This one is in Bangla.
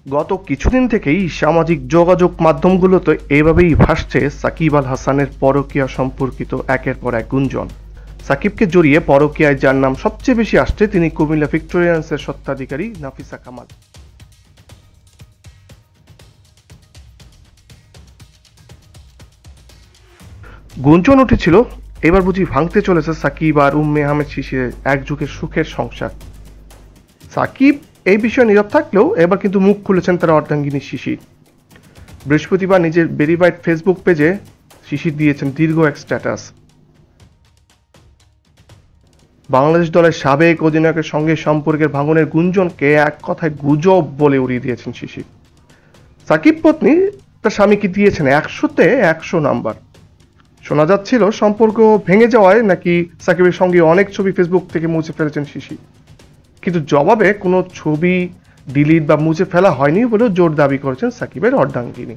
গত কিছুদিন থেকেই সামাজিক যোগাযোগ মাধ্যমগুলোতে এভাবেই ভাসছে সাকিব আল হাসানের পরকীয়া সম্পর্কিত একের পর এক গুঞ্জন। সাকিবকে জড়িয়ে পরকীয়ায় যার নাম সবচেয়ে বেশি আসছে তিনি কুমিল্লা ভিক্টোরিয়ান্সের স্বত্বাধিকারী নাফিসা কামাল। গুঞ্জন উঠেছিল এবার বুঝি ভাঙতে চলেছে সাকিব আর উম্মে আহমেদ শিশিরের এক যুগের সুখের সংসার। সাকিব এই বিষয়ে নীরব থাকলেও এবার কিন্তু মুখ খুলেছেন তার অর্ধাঙ্গিনী শিশির। বৃহস্পতিবার নিজের ভেরিফাইড ফেসবুক পেজে শিশির দিয়েছেন দীর্ঘ এক স্ট্যাটাস। বাংলাদেশ দলের সাবেক অধিনায়কের সঙ্গে সম্পর্কের ভাঙনের গুঞ্জনকে এক কথায় গুজব বলে উড়িয়ে দিয়েছেন শিশির। সাকিব পত্নী তার স্বামীকে দিয়েছেন 100-তে 100 নাম্বার। শোনা যাচ্ছিল সম্পর্ক ভেঙে যাওয়ায় নাকি সাকিবের সঙ্গে অনেক ছবি ফেসবুক থেকে মুছে ফেলেছেন শিশির, কিন্তু জবাবে কোনো ছবি ডিলিট বা মুছে ফেলা হয়নি বলেও জোর দাবি করেছেন সাকিবের অর্ধাঙ্গিনী।